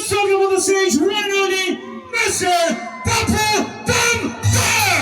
welcome on the stage, one and only Mr. Papu Dum Dum.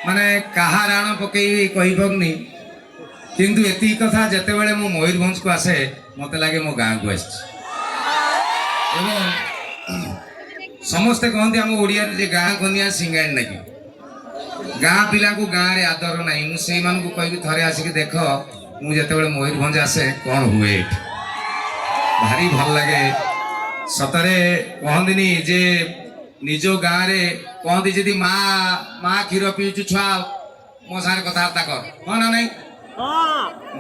माने कहा राण पकई कहबनी किंतु एति कथा जते बेले मो मयूरभंज को आसे मते लागे मो गाँ को आसी समस्ते कहते आम ओडिया जे गाँ कनिया सिंगाड़ी नाकि गाँ पिला को गाँ रे आदर ना मुझे कहबी थे आसिक देख मुझे मयूरभंज आसे कौन हुए भारी भल लगे सतरे कहती जे निज गाँव में कहती जी माँ क्षीर पीचु छुआ मो सारे कथबार्ता कर हाँ ना नहीं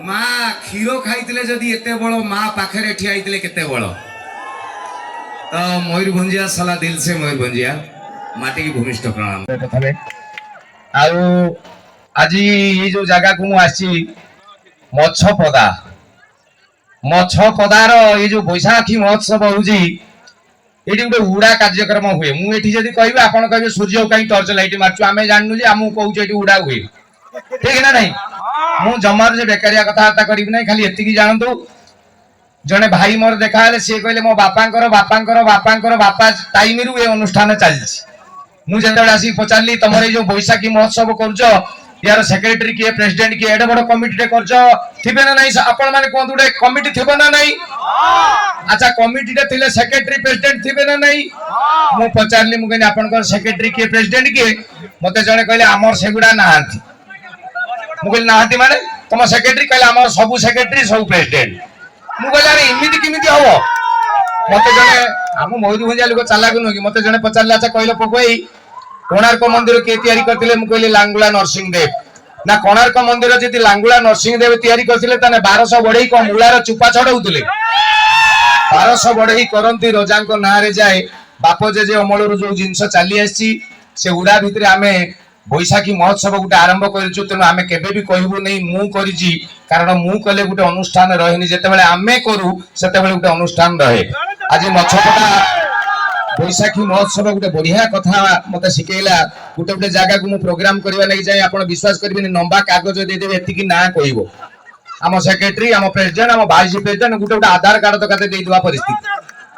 माँ क्षीर खाई जदि एत बड़ माँ पाखे ठिया केते बड़ तो मयूरभंजिया सला दिल से मयूरभंजिया माटी की भूमिष्ठ प्रणाम आज ये जो जगह को मुझे मछपदा मछपदार ये जो बैशाखी महोत्सव होउची ये गोटे उड़ा कार्यक्रम हुए मुझे कहबी आप कहे सूर्य कहीं टर्च लाइट मार्चु आम जानू आमको कहूँ उड़ा हुए ठीक ना नहीं मु जमार से बेकारिया कथबार्ता करी ना खाली एति जानतु जड़े भाई मोर देखा सी कहले मो बापांकर बापांकर बापांकर बापा टाइम रु ये अनुष्ठान चलती मुझे आसिक पचारि तुम ये जो बैशाखी महोत्सव कर यार सेक्रेटरी किए प्रेसिडेंट किए एडे बड़ कमिटी थे ना नहीं आपण मैंने कहते गोटे कमिटी थे ना नहीं अच्छा कमिटी थे सेक्रेटरी प्रेसिडेंट थे ना नहीं मु पचारि मुझे आप सेक्रेटरी किए प्रेसिडेंट किए मत जड़े कहले आमर से गुड़ा ना मुझे ना माने तुम सेक्रेटरी कहले आम सब सेक्रेटरी सब प्रेसिडेंट मुझे अरे इमिति किमिति हम मत जड़े आम मयूरभंजिया लोक चालाक नुह कि मत जड़े पचारे अच्छा कहल पकई कोणार्क मंदिर किए तैयारी करथिले मु कहली लांगुला नरसिंहदेव ना कोणार्क मंदिर जदि लांगुला नरसिंहदेव तैयारी करथिले ताने 1200 बढ़ई को मूलार चुपा छड़ाउथिले 1200 बढ़ई करंती रजांको नारे जाए बाप जे अमल जो जिनस चली आसी से उड़ा भितर आमे बैशाखी महोत्सव गोटे आरंभ करिछु तेणु आमे केबे भी कहबू नहीं मु करिछि कारण मु कले गोटे अनुष्ठान रहनी जेतेबेले आमे करू सेतेबेले गोटे अनुष्ठान रहे आज मछपटा बैशाखी महोत्सव गोटे बढ़िया कथा मत शिखेला गोटे गोटे जगह को प्रोग्राम करने लगी जाए आप विश्वास करेंगे लंबा कागज देदेवे एति ना कह आम सेक्रेटरी आम प्रेसिडेंट आम वाइस प्रेसिडेंट गोटे गोटे आधार कार्ड तो कहते देवा परिस्थिति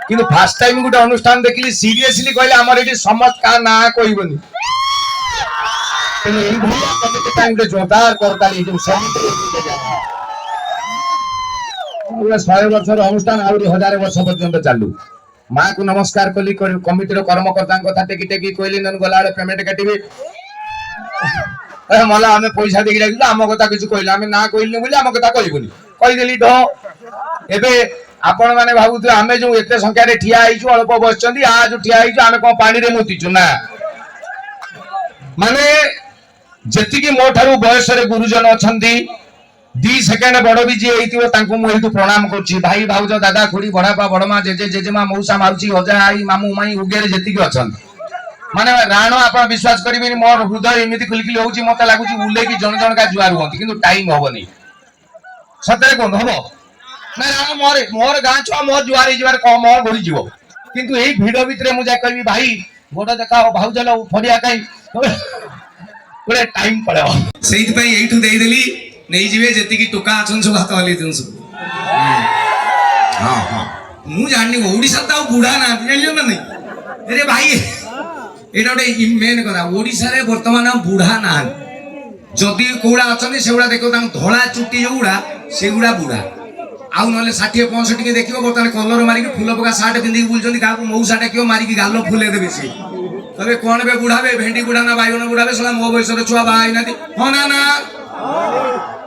किंतु फास्ट टाइम गोटे अनुष्ठान देखिली सीरियसली कहले आमर ये समस्त का ना कहबनी जोरदार करताली 100 वर्ष अनुष्ठान आहरी 1000 वर्ष पर्यंत चालू माँ को नमस्कार कली कमिटी कर्मकर्ता कथा टेकी टेकी कहली नन गला पेमेंट काटिबे मला आमे पैसा देकी डाकिलु आम कथा किछ कहले आमे ना कहली बोली आम कथा कहबोनी कहिदेली ढ एबे आपण माने भाबुथु आमे जो एते संख्या रे ठिया आइछु अल्प बसचंदी आज ठिया आइछु आमे को पानी रे मुतिछु ना माने जति की मो ठारू बयस रे गुरुजन अछंती 2 सेकेंड बड़ भी जी मुझे प्रणाम कर भाई भाउज दादा खुड़ी बड़ापा बड़मा जेजे जेजेमा मौसा माउसी अजा आई मामू माई उगेरे जी अच्छा माने राण आप विश्वास करेंगे मोर हृदय एमती खुलखिल होची मत लगुच उल्ले की जन जन का जुआर हुंती किंतु टाइम हबनी सतरे कोन हबो ना राण मोर मोर गां छुआ मोर जुआर हिजबार कम मोर बढ़ी जीवो किंतु एई भिडो भितरे मु जा कहबी भाई गोड़ देखाओ भाउज लो फड़िया काई गोटे टाइम पड़ो सेहि पई एठु देई देली नहीं जीवे जति की टोका अछन सब हाथ वाली दिन सब हां हां मु जाननी ओडिसा ता बुढ़ा ना जानलियो ना नहीं अरे भाई एटा गोटे मेन कथा ओडिसा रे वर्तमान बुढ़ा ना जदि कोड़ा अछन सेउडा देखो ता धोला चुट्टी जोउडा सेउडा बुढ़ा आउ नले 60 65 के देखियो वर्तमान कलर मारी के फूल पका सार्ट पिंदी बुलचंदी का मौसा डाकियो मारी के गालो फुले देबे से तबे कौन बे बुढ़ावे भेंडी बुढ़ाना बाइगण बुढ़ावे सला मो बयसर छुआ बा आइनाती हो ना ना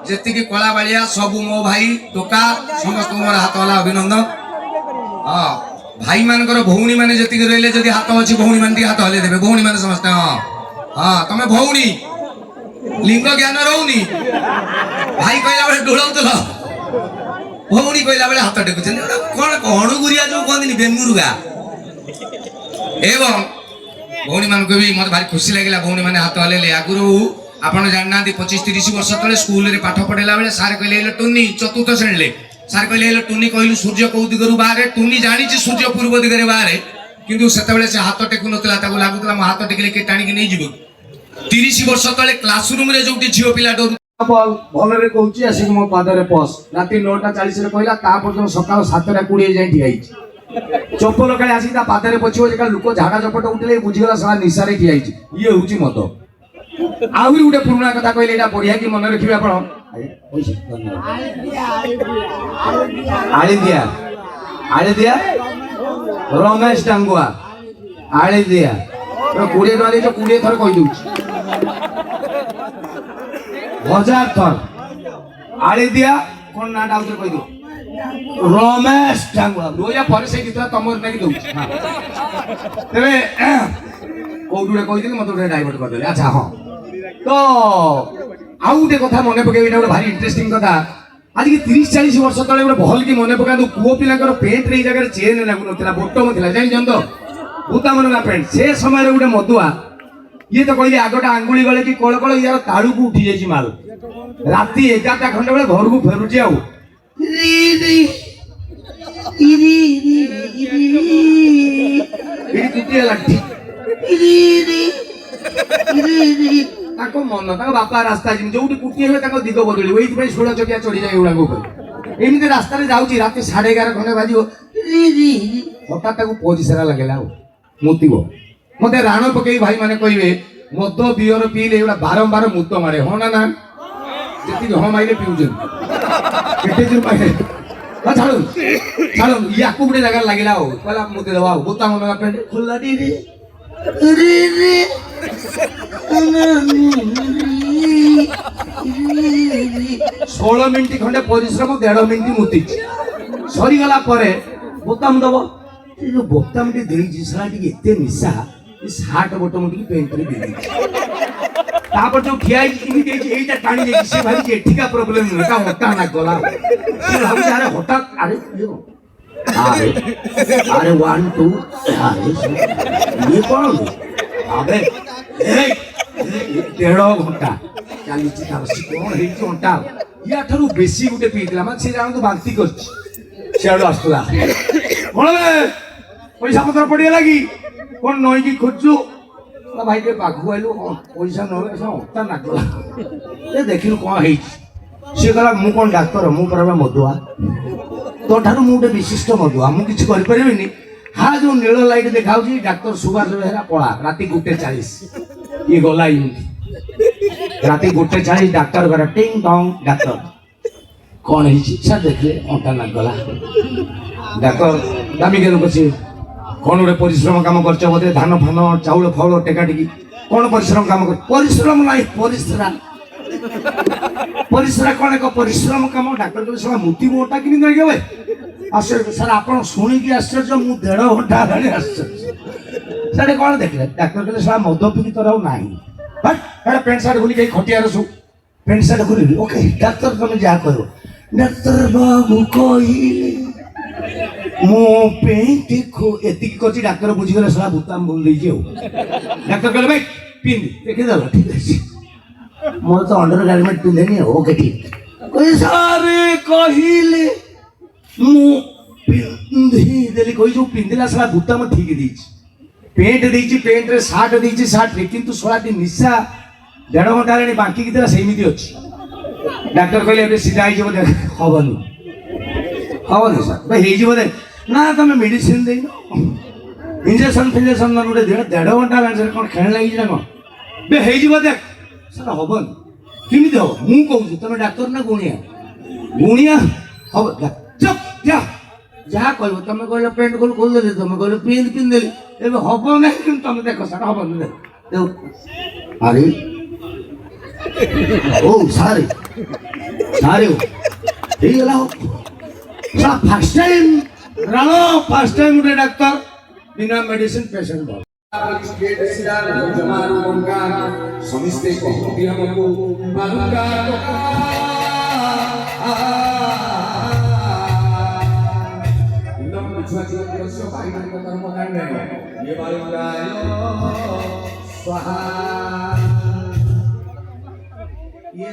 जेति की कला बालिया सब मो भाई टोका समस्त मोर हाथ वाला अभिनंदन हां भाई मानकर भौणी माने जेति की रहले जदी हाथ अछि भौणी माने हाथ हले देबे भौणी माने समस्त हां हां तमे भौणी लिंग ज्ञान रहउनी भाई कहला बेले डोळौतला भौणी कहला बेले हाथ टेकुछन कोन कोण गुरिया जो कोंदिनी बेमुरुगा एवं भौणी मान को भी मत भारी खुशी लागला भौणी माने हाथ हलेले आगुरु आपण जानना 25-30 वर्ष तले स्कूल रे पाठ पढेला बेले सार कहले टुन्नी चतुर्थ श्रेणी ले सार कहले टुन्नी कहलु सूर्य को दिगरु बाहरे टुन्नी जानिछि सूर्य पूर्व दिगरे बाहरे किंतु सेतबेले से हाथ टेकु नतला ताको लागुतला म हाथ टेकले के टाणी के नै जिवो 30 वर्ष तले क्लासरूम रे जोटी झियो पिला डरु भलरे कहूची आसिक मो पादरे पस राती 9:40 रे कहला ता पर्यंत सकाळ 7:20 जाय ठियाई चप्पल काळे आसी ता पादरे पछियो जेका लोक झाडा चपट उठले बुझिगला साला निसारे ठियाई ये होची मत आहुरी उडे पुराना कथा कहले एटा बढ़िया की मन रखिबे आपण आळे दिया रमेश टांगुआ आळे दिया तो 20 टका दे 20 थर कहि दउची 1000 थर आळे दिया कोन ना डाउटर कहि दो रमेश टांगुआ दोया पर से कितना तमर नाही दउची तेरे कोडुडे कहि दिली मते डाइवर्ट कर देले अच्छा हां तो आउ गोटे कथा मने पके एटा भारी इंटरेस्टिंग कथा आज की 30-40 वर्ष तले गोटे भल की मने पका पुओ पिलाकर पेंट रे जगह चेन लागु नथिला बोटम थिला जानि जंद भूता मनला पेंट से समय रे गोटे मधुआ ये तो कहली आगटा आंगुली गले कि कळ कळ यार ताळू को उठी जाई माल राती 11टा घंटे बेले घर को फेरुची आउ इरी किती लागती ताको मन ताको बापा रास्ता जिम जोटी कुटी हे ताको दिग बदली ओई पे 16 चकिया चढ़ी जाय उडा ऊपर एमिते रास्ता रे जाउची राती 11:30 घंटे बाजियो हठात ताको पोजिसरा लागेला मुतिबो मते राणो पकेई भाई माने कहिबे मद बियर पीले एउडा बारंबार मुत मारे हो ना ना जेति हो माइले पिउजन केते जुर पाए हा छाडू छाडू याकू गुडे जगह लागिला हो पला मुते दवा बोता मनला पेंट खुल्ला दी रे रे रे 16 मिनिट खंडे परिश्रम 1.5 मिनिट मुति सरी गला परे बोताम दबो जो बोताम टी देई जिसला टी एते निशा ई 60 बोतम टी पेंट रे देई तापर जो खियाई इनी देई एटा टाणी देई से भाई जे ठीका प्रॉब्लम न का होता ना गला से भाई अरे हठात अरे अरे 1 2 अरे ये कौन अबे ए 1.5 घंटा चाली चिता बसी कौन हे घंटा या ठारू बेसी गुटे पीतला मा से जान तो बांती करछ सियाडो आस्तला कोन पैसा पत्र पड़िया लगी कौन नई की खोजू भाई के पाखु आइलु पैसा न होता ना गला ए देखिलु कौन हे से गला मु कौन डाक्टर मु परबा मधुआ तो ठारू मु विशिष्ट मधुआ मु किछ करि परिबिनी हा जो नील लाइट देखाउची डॉक्टर सुभाष बेहरा पळा राती 1:40 ये गला इनकी राती 1:40 डॉक्टर घर टिंग टोंग डॉक्टर कौन है शिक्षा देखले अंटा ना गला डॉक्टर दामी के लोक छी कौन रे परिश्रम काम करछ बोते धान फान चाउल फाउल टेका टिकी कौन परिश्रम काम कर परिश्रम नाही परिश्रम कौन एक परिश्रम काम डॉक्टर के सला मुति मोटा किनि नै गवे आश्चर्य सर आप शुणी की आश्चर्य मु 1.5 घंटा आगे आश्चर्य सर कौन देखले डॉक्टर कहले सर मद पी तो नहीं बट एटा पेंट शर्ट खुली खटिया रसु पेंट शर्ट खुली ओके डॉक्टर तुम जा करो डॉक्टर बाबू कहिली मो पेंट को एति कोची डॉक्टर बुझी गले सर बुताम बोल दे जे डॉक्टर कहले भाई पिन देखे दला ठीक है मोर तो अंडर गारमेंट पिंधेनी ओके ठीक कोई सारे कहिली मु पिंधी देली कोई जो पिंधला सला बुता म ठीक दीची पेंट दीची पेंट रे शर्ट दीची शर्ट रे किंतु सोलाटी निशा 1.5 घंटा रे बाकी कितरा सेमिति अछि डॉक्टर कहले एबे सीधा आई जबो हबनी सर भाई हे जबो दे ना तमे मेडिसिन देनो इंजेक्शन फिंजेक्शन न उडे 1.5 घंटा लागे कोन खेल लागि ना कोन बे हे जबो दे सर हबन किमिति हो मु कहू तमे डॉक्टर ना गुणिया हब चुप जा ଯାହା କହିବ ତମେ କହିଲ ପ୍ୟାଣ୍ଟ ଖୋଲ ଖୋଲିଦେଲି ତମେ କହିଲ ପିନ୍ଧିଦେଲି ଏବେ ହବ ନାହିଁ କିନ୍ତୁ ତମେ ଦେଖ ସାର୍ ହବନି ଦେଖ ଆରେ ଓ ସାରେ ସାରେ ହେଇଗଲା ଫାର୍ଷ୍ଟ ଟାଇମ୍ ରାଣ ଫାର୍ଷ୍ଟ ଟାଇମ୍ ଗୋଟେ ଡାକ୍ତର ବିନା ମେଡିସିନ ପେସେଣ୍ଟ ଭଲ ସମସ୍ତେ କହନ୍ତି ଆମକୁ ये